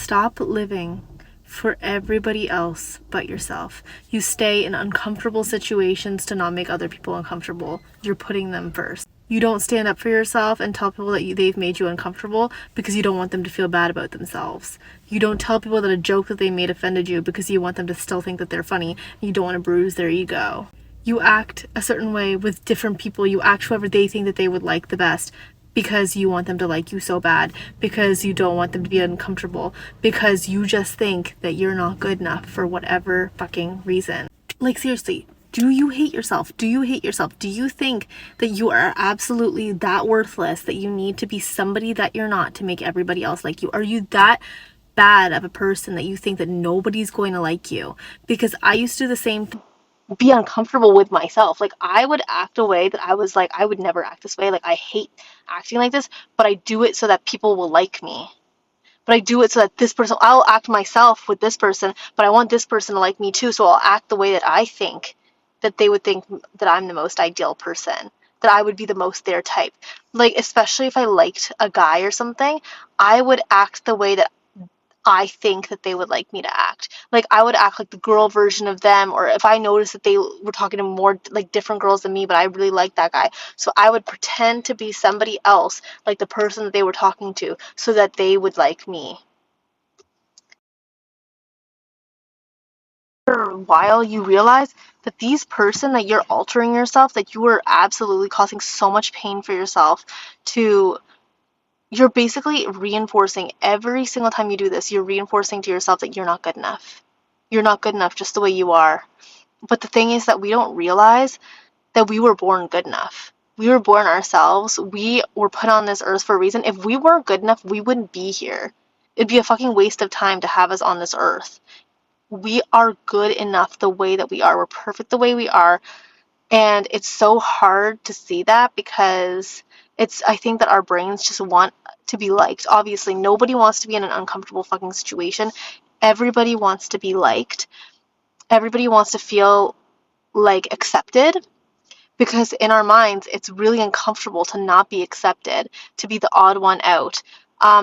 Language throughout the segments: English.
stop living for everybody else but yourself. You stay in uncomfortable situations to not make other people uncomfortable. You're putting them first. You don't stand up for yourself and tell people that they've made you uncomfortable because you don't want them to feel bad about themselves. You don't tell people that a joke that they made offended you because you want them to still think that they're funny and you don't want to bruise their ego. You act a certain way with different people. You act however they think that they would like the best because you want them to like you so bad, because you don't want them to be uncomfortable, because you just think that you're not good enough for whatever fucking reason. Like, seriously. Do you hate yourself? Do you hate yourself? Do you think that you are absolutely that worthless that you need to be somebody that you're not to make everybody else like you? Are you that bad of a person that you think that nobody's going to like you? Because I used to do the same thing. Be uncomfortable with myself. Like, I would act a way that I was like, I would never act this way. Like, I hate acting like this, but I do it so that people will like me. But I do it so that this person, I'll act myself with this person, but I want this person to like me too, so I'll act the way that I think that they would think that I'm the most ideal person, that I would be the most their type. Like, especially if I liked a guy or something, I would act the way that I think that they would like me to act. Like, I would act like the girl version of them, or if I noticed that they were talking to more like different girls than me, but I really liked that guy, so I would pretend to be somebody else, like the person that they were talking to, so that they would like me. For a while, you realize that these person that you're altering yourself, that you are absolutely causing so much pain for yourself to, you're basically reinforcing every single time you do this, you're reinforcing to yourself that you're not good enough. You're not good enough just the way you are. But the thing is that we don't realize that we were born good enough. We were born ourselves. We were put on this earth for a reason. If we weren't good enough, we wouldn't be here. It'd be a fucking waste of time to have us on this earth. We are good enough the way that we are. We're perfect the way we are. And it's so hard to see that because I think that our brains just want to be liked. Obviously, nobody wants to be in an uncomfortable fucking situation. Everybody wants to be liked. Everybody wants to feel like accepted, because in our minds it's really uncomfortable to not be accepted, to be the odd one out.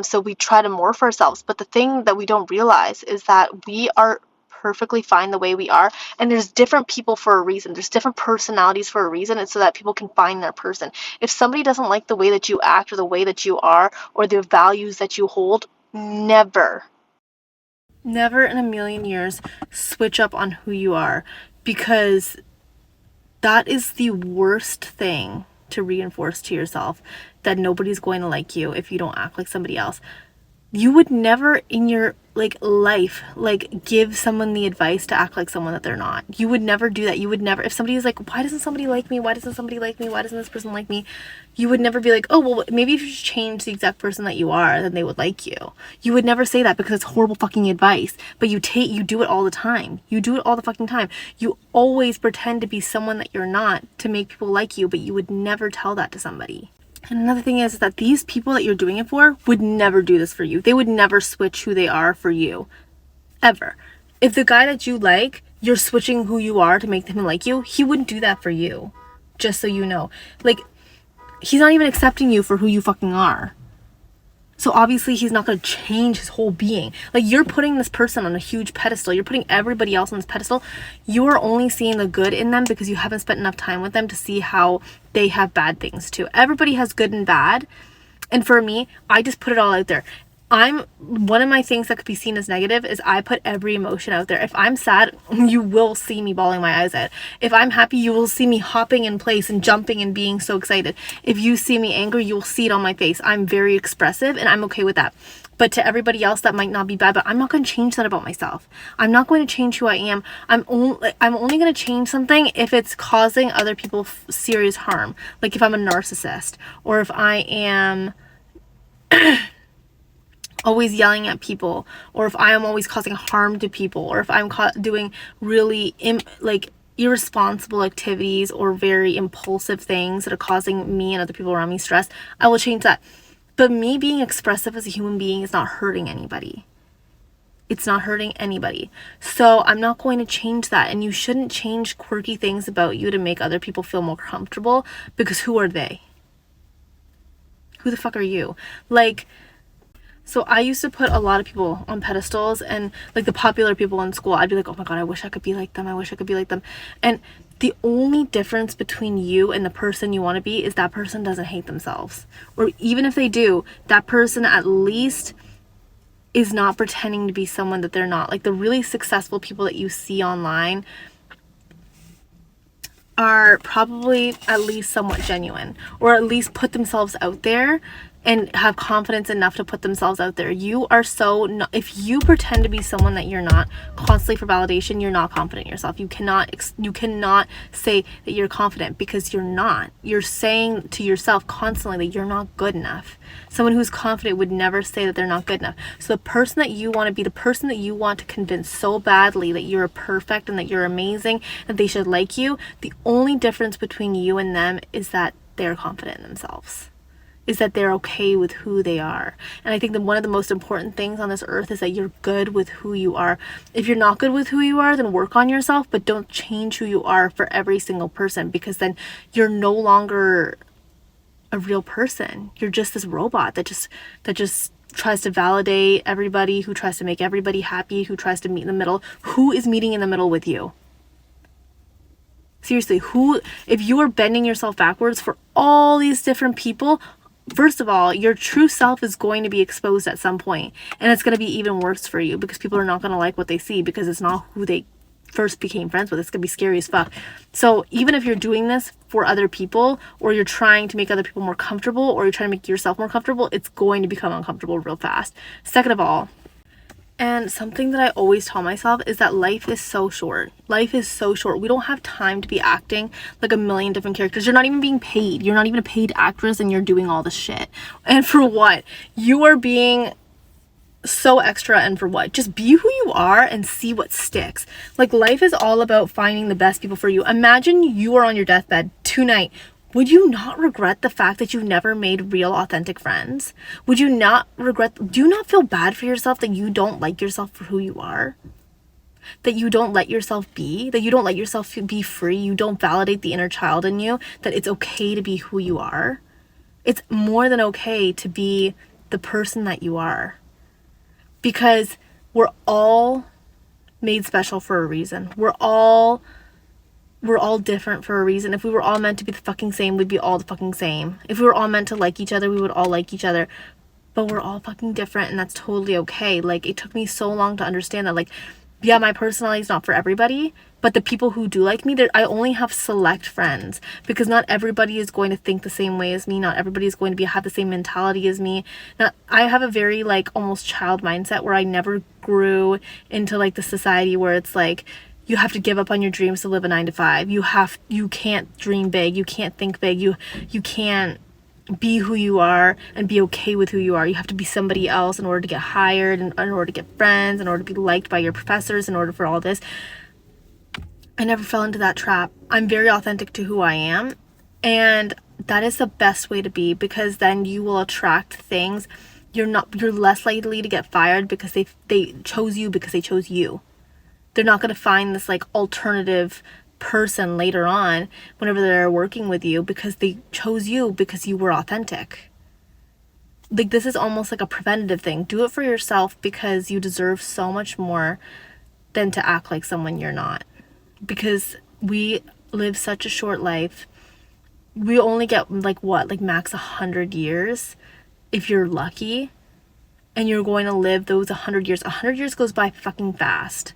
So we try to morph ourselves, but the thing that we don't realize is that we are perfectly fine the way we are, and there's different people for a reason. There's different personalities for a reason. It's so that people can find their person. If somebody doesn't like the way that you act or the way that you are or the values that you hold, never in a million years switch up on who you are, because that is the worst thing to reinforce to yourself, that nobody's going to like you if you don't act like somebody else. You would never in your life give someone the advice to act like someone that they're not. You would never do that. You would never, if somebody is like, why doesn't somebody like me? Why doesn't somebody like me? Why doesn't this person like me? You would never be like, oh, well, maybe if you just change the exact person that you are, then they would like you. You would never say that because it's horrible fucking advice. But you do it all the time. You do it all the fucking time. You always pretend to be someone that you're not to make people like you, but you would never tell that to somebody. And another thing is that these people that you're doing it for would never do this for you. They would never switch who they are for you. Ever. If the guy that you like, you're switching who you are to make him like you, he wouldn't do that for you. Just so you know. He's not even accepting you for who you fucking are. So obviously he's not going to change his whole being. You're putting this person on a huge pedestal. You're putting everybody else on this pedestal. You are only seeing the good in them because you haven't spent enough time with them to see how they have bad things too. Everybody has good and bad. And for me, I just put it all out there. One of my things that could be seen as negative is I put every emotion out there. If I'm sad, you will see me bawling my eyes out. If I'm happy, you will see me hopping in place and jumping and being so excited. If you see me angry, you will see it on my face. I'm very expressive and I'm okay with that. But to everybody else, that might not be bad, but I'm not going to change that about myself. I'm not going to change who I am. I'm only going to change something if it's causing other people serious harm. Like if I'm a narcissist, or if I am always yelling at people, or if I am always causing harm to people, or if I'm doing really irresponsible activities or very impulsive things that are causing me and other people around me stress, I will change that. But me being expressive as a human being is not hurting anybody. It's not hurting anybody. So I'm not going to change that. And you shouldn't change quirky things about you to make other people feel more comfortable, because who are they? Who the fuck are you? So I used to put a lot of people on pedestals, and like the popular people in school, I'd be like, oh my God, I wish I could be like them. I wish I could be like them. And the only difference between you and the person you want to be is that person doesn't hate themselves. Or even if they do, that person at least is not pretending to be someone that they're not. Like the really successful people that you see online are probably at least somewhat genuine, or at least put themselves out there and have confidence enough to put themselves out there. You are so not, if you pretend to be someone that you're not constantly for validation, you're not confident in yourself. You cannot say that you're confident, because you're not. You're saying to yourself constantly that you're not good enough. Someone who's confident would never say that they're not good enough. So the person that you want to be, the person that you want to convince so badly that you're perfect and that you're amazing, that they should like you, the only difference between you and them is that they're confident in themselves, is that they're okay with who they are. And I think that one of the most important things on this earth is that you're good with who you are. If you're not good with who you are, then work on yourself, but don't change who you are for every single person, because then you're no longer a real person. You're just this robot that just tries to validate everybody, who tries to make everybody happy, who tries to meet in the middle. Who is meeting in the middle with you? Seriously, who, if you are bending yourself backwards for all these different people, first of all, your true self is going to be exposed at some point, and it's going to be even worse for you, because people are not going to like what they see, because it's not who they first became friends with. It's going to be scary as fuck. So even if you're doing this for other people, or you're trying to make other people more comfortable, or you're trying to make yourself more comfortable, it's going to become uncomfortable real fast. Second of all, and something that I always tell myself is that life is so short. Life is so short. We don't have time to be acting like a million different characters. You're not even being paid. You're not even a paid actress, and you're doing all this shit. And for what? You are being so extra, and for what? Just be who you are and see what sticks. Like, life is all about finding the best people for you. Imagine you are on your deathbed tonight. Would you not regret the fact that you never made real, authentic friends? Would you not regret, do you not feel bad for yourself that you don't like yourself for who you are? That you don't let yourself be? That you don't let yourself be free? You don't validate the inner child in you? That it's okay to be who you are? It's more than okay to be the person that you are. Because we're all made special for a reason. We're all different for a reason. If we were all meant to be the fucking same, we'd be all the fucking same. If we were all meant to like each other, we would all like each other. But we're all fucking different, and that's totally okay. Like, it took me so long to understand that, like, yeah, my personality is not for everybody, but the people who do like me, I only have select friends, because not everybody is going to think the same way as me. Not everybody is going to have the same mentality as me. Now, I have a very, like, almost child mindset, where I never grew into, like, the society where it's like, you have to give up on your dreams to live a 9-to-5. You can't dream big. You can't think big. You can't be who you are and be okay with who you are. You have to be somebody else in order to get hired, and in order to get friends, in order to be liked by your professors, in order for all this. I never fell into that trap. I'm very authentic to who I am, and that is the best way to be, because then you will attract things. You're less likely to get fired because they chose you, because they chose you. They're not going to find this, like, alternative person later on whenever they're working with you, because they chose you because you were authentic. Like, this is almost like a preventative thing. Do it for yourself, because you deserve so much more than to act like someone you're not. Because we live such a short life. We only get, like, max 100 years if you're lucky, and you're going to live those 100 years. 100 years goes by fucking fast.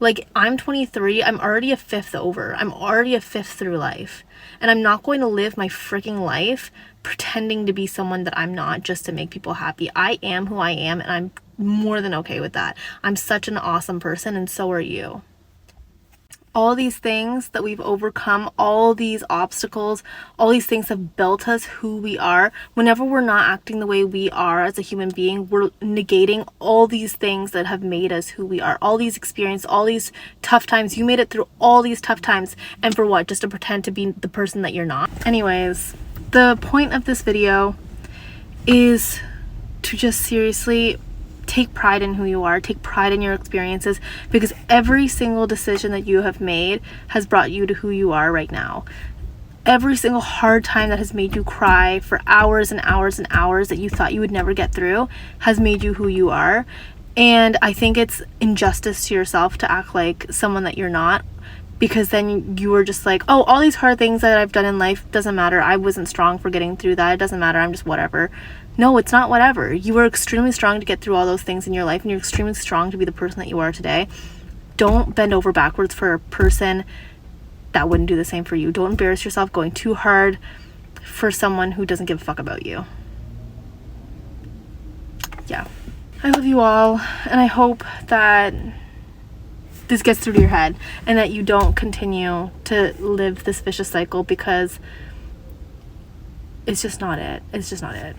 Like, I'm 23, I'm already a fifth over. I'm already a fifth through life. And I'm not going to live my freaking life pretending to be someone that I'm not, just to make people happy. I am who I am, and I'm more than okay with that. I'm such an awesome person, and so are you. All these things that we've overcome, all these obstacles, all these things have built us who we are. Whenever we're not acting the way we are as a human being, we're negating all these things that have made us who we are. All these experiences, all these tough times. You made it through all these tough times, and for what? Just to pretend to be the person that you're not? Anyways, the point of this video is to just seriously take pride in who you are, take pride in your experiences, because every single decision that you have made has brought you to who you are right now. every single hard time that has made you cry for hours and hours and hours that you thought you would never get through has made you who you are. And I think it's injustice to yourself to act like someone that you're not, because then you were just like, oh, all these hard things that I've done in life doesn't matter. I wasn't strong for getting through that. It doesn't matter. I'm just whatever. No, it's not whatever. You were extremely strong to get through all those things in your life, and you're extremely strong to be the person that you are today. Don't bend over backwards for a person that wouldn't do the same for you. Don't embarrass yourself going too hard for someone who doesn't give a fuck about you. Yeah. I love you all, and I hope that this gets through to your head and that you don't continue to live this vicious cycle, because it's just not it. It's just not it.